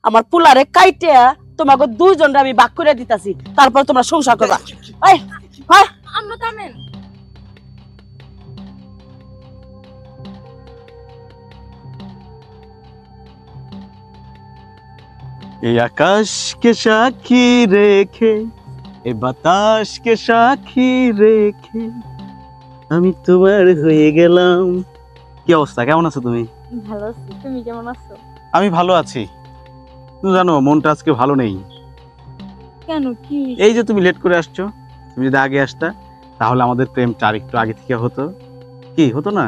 আমার পুলারে কাইটে তোমাকে দুইজনরে আমি বাক করে দিতাছি, তারপর তোমরা সংসার করবা। এই হয় আম্মা থামেন। এই আকাশকে সাক্ষী রেখে, এই বাতাসকে সাক্ষী রেখে আমি তোমার হয়ে গেলাম। কি অবস্থা, কেমন আছো তুমি? ভালো আছি, তুমি কেমন আছো? আমি ভালো আছি। তুমি জানো মনটা আজকে ভালো নেই। কেন, কি? এই যে তুমি লেট করে আসছো, তুমি যদি আগে আসতা তাহলে আমাদের প্রেমটা আরেকটু আগে থেকে হতো। কি হতো না?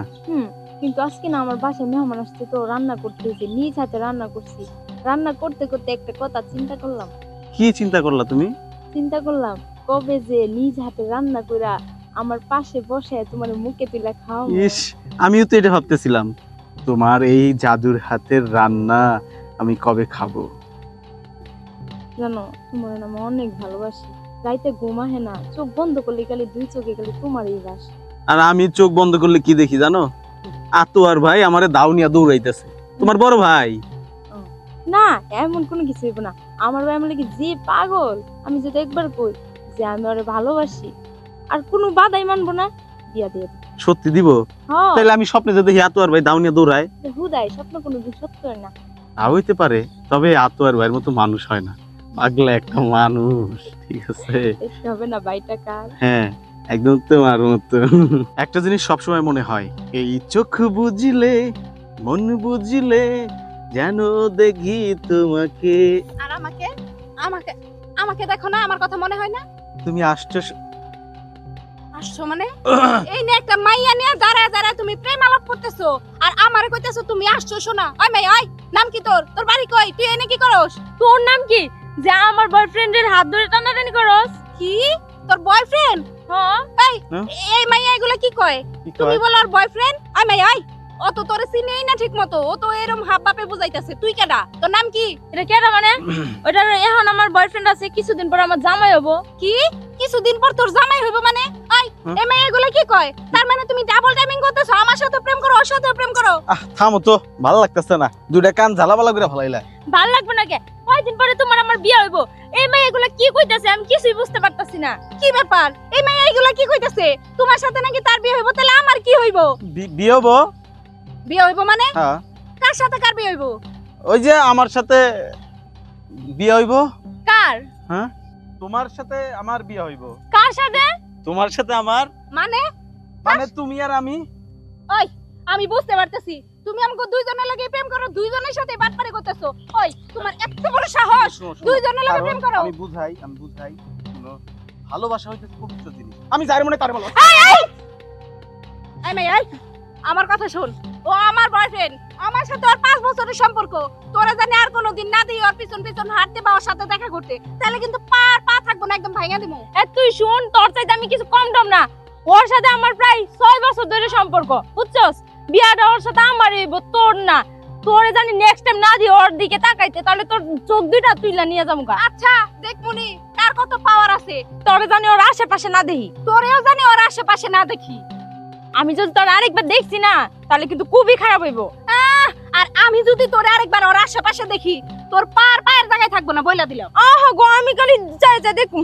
কিন্তু আজকে না আমার বাসায় মেহমান আসছে, তো রান্না করতে হয়েছে, নিজ হাতে রান্না করছি। রান্না করতে করতে একটা কথা চিন্তা করলাম। কি চিন্তা করলা তুমি? চিন্তা করলাম কবে যে নিজ হাতে রান্না কইরা আমার পাশে বসে তোমার মুখে তুলে খাও। ইস, আমিও তো এটা ভাবতেছিলাম, তোমার এই জাদুর হাতের রান্না আমি কবে খাবো। জানো, তোমার না আমি অনেক ভালোবাসি। রাইতে ঘুম আহে না, চোখ বন্ধ করলে খালি দুই চোখে খালি তোমারই ভাস। আর আমি চোখ বন্ধ করলে কি দেখি জানো? আতোয়ার ভাই আমারে দাউনিয়া দৌড়াইতেছে, তোমার বড় ভাই। না, এমন কোনো কিছু হইব না। আমার ভাই আমার লাগি যে পাগল, আমি যদি একবার কই যে আমি ওরে ভালোবাসি, আর কোনো বাধাই মানবো না, বিয়া দিয়ে দেব। সত্যি দিব? হ্যাঁ, তাহলে আমি স্বপ্নে যে দেখি আতোয়ার ভাই দাউনিয়া দৌড়ায়, হুদাই স্বপ্ন কোনো দিন সত্য হয় না। তা হইতে পারে, তবে আতোয়ার ভাইয়ের মতো মানুষ হয় না, পাগলা একটা মানুষ। ঠিক আছে, দেখতে হবে না ভাইটা কার। হ্যাঁ একদম তোমার মতো। একটা জিনিস সবসময় মনে হয়, এই চোখ বুঝলে মন বুঝলে যেন দেখি তোমাকে। আর আমাকে আমাকে আমাকে দেখো না, আমার কথা মনে হয় না? তুমি আসছো আসছো মানে এই নে একটা মাইয়া নিয়ে দাঁড়ায় দাঁড়ায় তুমি প্রেম আলাপ করতেছো, আর আমারে কইতেছো তুমি আসছো। শোনা, ওই মেয়ে, ওই নাম কি তোর? তোর বাড়ি কই? তুই এনে কি করস? তোর নাম কি যে আমার বয়ফ্রেন্ডের হাত ধরে টানাটানি করস? কি তোর বয়ফ্রেন্ড? হ্যাঁ, এই মাইয়া এগুলা কি কয়? তুমি বলো আর বয়ফ্রেন্ড? ওই মেয়ে, ওই ও তো তোরে চিনেই না ঠিক মতো, ও তো এরকম হাব বাপে বুঝাইতাছে। তুই কেডা? তোর নাম কি? এটা কেডা মানে? ওটা এখন আমার বয়ফ্রেন্ড আছে, কিছুদিন পর আমার জামাই হবো। কি কিছুদিন পর তোর জামাই হইব মানে? ওই এই মাইয়া এগুলা কি কয়? তার মানে তুমি ডাবল টাইমিং করতেছো, আমার সাথে প্রেম করো, ওর সাথে প্রেম করো? থামো তো, ভালো লাগতেছে না, দুইটা কান ঝালাপালা করে ফেলাইলা। ভাল লাগবে না কে? কয়দিন পরে তোমার আমার বিয়ে হইব। এই মেয়ে এগুলা কি কইতাছে আমি কিছুই বুঝতে পারতাছি না। কি ব্যাপার? এই মাইয়া এগুলা কি কইতাছে? তোমার সাথে নাকি তার বিয়ে হইব, তাহলে আমার কি হইব? বিয়ে হবো? বিয়ে হইব মানে? হ্যাঁ, কার সাথে কার বিয়ে হইব? ওই যে আমার সাথে বিয়ে হইব। কার? হ্যাঁ, তোমার সাথে আমার বিয়ে হইব। কার সাথে? তোমার সাথে আমার মানে মানে তুমি আর আমি। ওই আমি বুঝতে পারতেছি তুমি আমাকে দুইজনের লাগে প্রেম করো, দুইজনের সাথে বাটপারি করতেছো। ওই তোমার এত বড় সাহস, শোনো, শোনো, দুইজনের লাগে কারণ প্রেম করো? আমি বুঝাই শোনো, ভালোবাসা হইতেছে পবিত্র জিনিস। আমি যার মনে তার বলো। এই মেয়ে, এই আমার কথা শোন। ও আমার বয়ফ্রেন্ড, আমার সাথে ওর 5 বছরের সম্পর্ক। তোরা জানি আর কোনোদিন না দিই ওর পিছন পিছন হাঁটতে বা ওর সাথে দেখা করতে, তাহলে কিন্তু পা থাকবো না, একদম ভাঙা দিমু। তুই শুন, তোর চাইতে আমি কিছু কম টম না। ওর সাথে আমার প্রায় 6 বছর ধরে সম্পর্ক, বুঝছস? বিয়াটা ওর সাথে আমারই হইব, তোর না। তোরে জানি নেক্সট টাইম না দি ওর দিকে তাকাইতে, তাহলে তোর চোখ দুইটা তুইলা নিয়ে যাবো গা। আচ্ছা দেখমুনি কার কত পাওয়ার আছে। তোরে জানি ওর আশেপাশে না দেখি। তোরেও জানি ওর আশেপাশে না দেখি। আমি যদি তোর আরেকবার দেখছি না, তাহলে কিন্তু খুবই খারাপ হইব। আর আমি যদি তোরে আরেকবার ওর আশেপাশে দেখি, তোর পায়ের জায়গায় থাকবো না, বইলা দিলাম। গো, আমি খালি যাই দেখুন।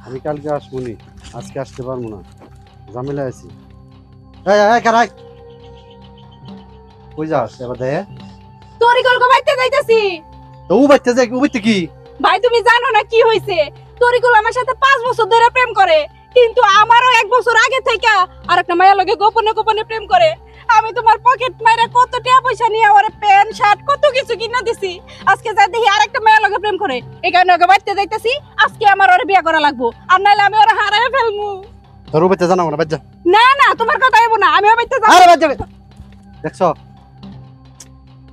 আমি কালকে আসবনি, আজকে আসতে পারবো না, ঝামেলা আছি। এই কারাই কই যাস এবার? দে তোরই গল্প বাইতে যাইতাছি। তো ও বাইতে যাই, ও বাইতে কি? ভাই তুমি জানো না কি হইছে? তরিকুল আমার সাথে 5 বছর ধরে প্রেম করে, কিন্তু আমারও 1 বছর আগে থেকে আরেকটা মায়ের লগে গোপনে গোপনে প্রেম করে। আমি তোমার পকেট মাইরা কত টাকা পয়সা নিয়ে ওরে প্যান্ট শার্ট কত কিছু কিনা দিছি। আজকে যাই দেখি আরেকটা মায়ের লগে প্রেম করে, এই কারণে ওকে বাইতে যাইতাছি। আজকে আমার ওরে বিয়ে করা লাগবো, আর নাইলে আমি ওরে হারায় ফেলমু। তোর ও বাইতে জানাবো না, বাজ্জা। না না, তোমার কথা হইব না, আমি বাইতে যাব। আরে বাজ্জা, দেখছো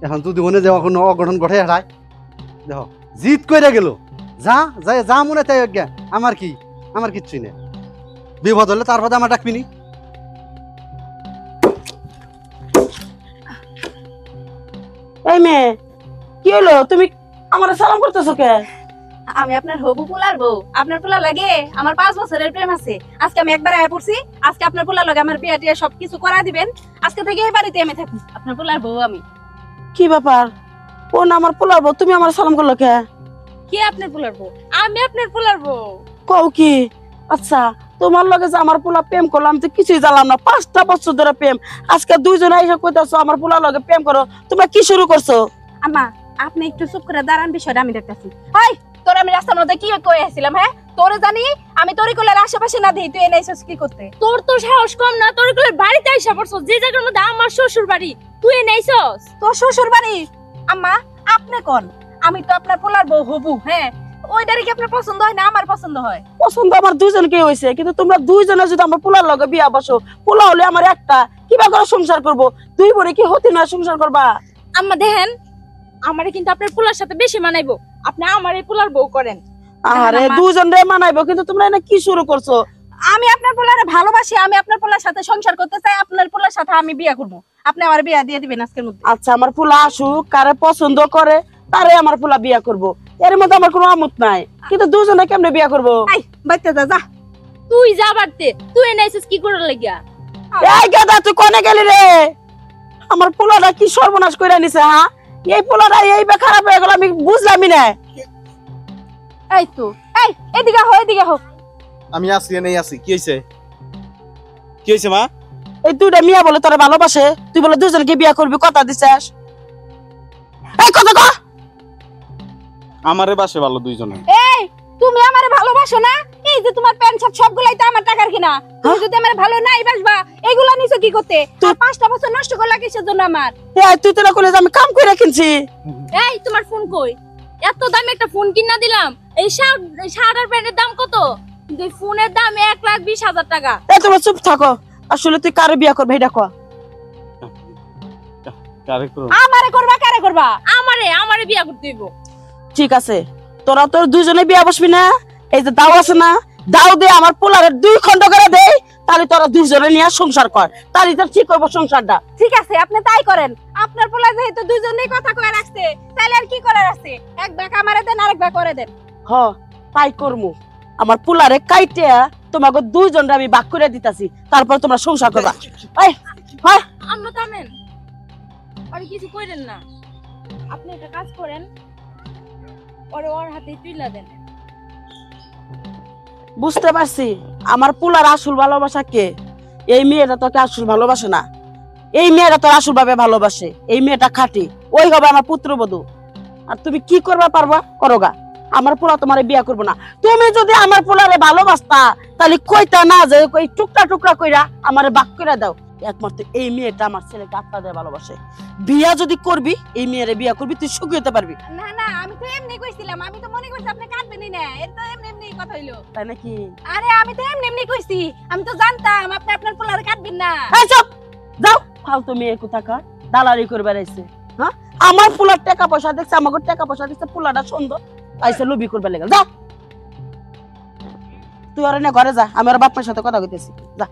এখন তুই মনে যাওয়া কোনো অঘটন ঘটে হারায়। দেখো জিদ কইরা গেল, যা মনে তাই অজ্ঞা। আমার কিচ্ছুই নেই। বিপদ হলে তার পথে আমার ডাকবি নি। এই মেয়ে, কি হলো? তুমি আমার সালাম করতেছো কে? আমি আপনার হবু পোলার বউ। আপনার পোলা লাগে আমার 5 বছরের প্রেম আছে। আজকে আমি একবার আয়া পড়ছি, আজকে আপনার পোলার লগে আমার বিয়া টিয়া সবকিছু করা দিবেন। আজকে থেকে এই বাড়িতে আমি থাকি, আপনার পোলার বউ আমি। কি ব্যাপার? ও না আমার পোলার বউ, তুমি আমার সালাম করলো কে? কে আপনার পোলার বউ? আমি আপনার পোলার বউ। কও কি? আচ্ছা, তোমার লগে যে আমার পোলা প্রেম করলাম তো কিছুই জানলাম না, 5টা বছর ধরে প্রেম, আজকে দুইজন আইসা কইতাছো আমার পোলার লগে প্রেম করো, তোমরা কি শুরু করছো? আম্মা আপনি একটু চুপ করে দাঁড়ান, বিষয়টা আমি দেখতেছি। হাই তোর আমি রাস্তার মধ্যে কি কই আসছিলাম? হ্যাঁ তোরে জানি আমি তরিকুলের আশেপাশে না দিই, তুই এনেছিস কি করতে? তোর তো সাহস কম না, তোর গুলো বাড়িতে আইসা পড়ছো, যে জায়গার মধ্যে আমার শ্বশুর বাড়ি, তুই নেইছস? তোর শ্বশুর বাড়ি? আম্মা আপনি কোন? আমি তো আপনার পোলার বউ হবু। হ্যাঁ ওইটারই কি আপনার পছন্দ হয় না আমার পছন্দ হয়? পছন্দ আমার দুইজনকে হয়েছে, কিন্তু তোমরা দুইজনে যদি আমার পোলার লগে বিয়া বসো, পোলা হলে আমার একটা, কিবা করে সংসার করব? দুই বোনে কি হতে না সংসার করবা? আম্মা দেখেন, আমারে কিন্তু আপনার পোলার সাথে বেশি মানাইবো, আপনি আমার এই পোলার বউ করেন। আরে আমার- দুইজন রে মানাইবো, কিন্তু তোমরা এনে কি শুরু করছো? আমি আপনার পোলারে ভালোবাসি, আমি আপনার পোলার সাথে সংসার করতে চাই, আপনার পোলার সাথে আমি বিয়ে করব। আপনি আমার বিয়ে দিয়ে দিবেন আজকের মধ্যে। আচ্ছা, আমার পোলা আসুক, কারে পছন্দ করে তারে আমার পোলা বিয়া করব, এর মধ্যে আমার কোনো আমত নাই, কিন্তু দুজনে কেমনে বিয়া করব? আই বাইতে যা যা। তুই যা বাড়তে, তুই নেইছস কি করে লাগিয়া? এই গাদা, তুই কোনে গেলি রে? আমার পোলাটা কি সর্বনাশ কইরা নিছে? হ্যাঁ, এই পোলাটা এই বে খারাপ হয়ে গেল, আমি বুঝলামই না। এই তো এই এদিকে হো, এদিকে হো। আমি আসি, নেই আসি, কি হয়েছে? কি হয়েছে মা? এই দুইটা মিয়া বলে তোরা ভালোবাসে, তুই বলে দুজনকে বিয়া করবি, কথা দিছিস? এই কথা কর। আমারে বাসে ভালো দুইজনে। এই তুমি আমারে ভালোবাসো না? এই যে তোমার প্যান্ট শার্ট সবগুলাই তো আমার টাকার কিনা। তুমি যদি আমারে ভালো নাই বাসবা, এগুলা নিছো কি করতে? তুই- আর 5টা বছর নষ্ট করলা কিসের জন্য আমার? এই তুই তো না কইলে যে আমি কাম কইরা কিনছি। এই তোমার ফোন কই? এত দামে একটা ফোন কিনা দিলাম, এই শার্ট আর প্যান্টের দাম কত? কিন্তু এই ফোনের দাম 1,20,000 টাকা। এই তোমরা চুপ থাকো, আসলে তুই কারে বিয়া করবি এটা কর। কারে করো? আমারে করবা কারে করবা? আমারে বিয়া করতে হইব। ঠিক আছে, তোরা তোর দুজনে বিয়া বসবি না? এই যে দাও আছে না, দাও দে আমার পোলারে 2 খন্ড করে দে, তাহলে তোরা দুজনে নিয়ে সংসার কর, তাহলে তোর ঠিক করবো সংসারটা। ঠিক আছে আপনি তাই করেন। আপনার পোলা যেহেতু দুইজনেই কথা কয়ে রাখছে, তাহলে আর কি করার আছে? এক ভাগ আমারে দেন, আরেক ভাগ করে দেন। হ, তাই করমু। আমার পোলারে কাইটে তোমাকে দুইজনরে আমি ভাগ করে দিতাছি, তারপর তোমরা সংসার করবা। এই হয় আম্মা থামেন, আর কিছু কইরেন না। আপনি একটা কাজ করেন, ওর হাতে তুইলা দেন। বুঝতে পারছি আমার পোলার আসল ভালোবাসা কে। এই মেয়েটা তোকে আসল ভালোবাসে না, এই মেয়েটা তোর আসল ভাবে ভালোবাসে। এই মেয়েটা খাঁটি, ওই হবে আমার পুত্রবধূ। আর তুমি কি করবা পারবা করোগা, আমার পোলা তোমার বিয়া করবো না। তুমি যদি আমার পোলারে ভালোবাসতা, তাহলে কইতা না যে ওই টুকরা টুকরা কইরা আমারে বাক কইরা দাও। একমাত্র এই মেয়েটা আমার ছেলেকে আত্মা দিয়ে ভালোবাসে। বিয়া যদি করবি, এই মেয়েরে বিয়া করবি, তুই সুখী হতে পারবি। না না আমি তো এমনি কইছিলাম, আমি তো মনে করছি আপনি কাঁদবেনই না, এর তো এমনি এমনি কথা হইলো। তাই নাকি? আরে আমি তো এমনি এমনি কইছি, আমি তো জানতাম আপনি আপনার পোলারে কাটবেন না। এই চুপ, যাও, ফালতু মেয়ে কোথাকার, দালালি করে বেড়াইছে। হ্যাঁ, আমার পোলার টাকা পয়সা দেখছে, আমাকে টাকা পয়সা দেখছে, পোলাটা সুন্দর আইসে লুবি করবে লেগে। যা তুই আর না ঘরে যা, আমি আর বাপমার সাথে কথা কইতেছি। যা।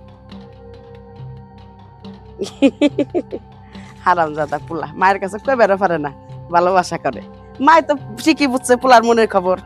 হারামজাদা পোলা, মায়ের কাছে কই বেরো পারে না, ভালোবাসা করে। মায় তো ঠিকই বুঝছে পোলার মনের খবর।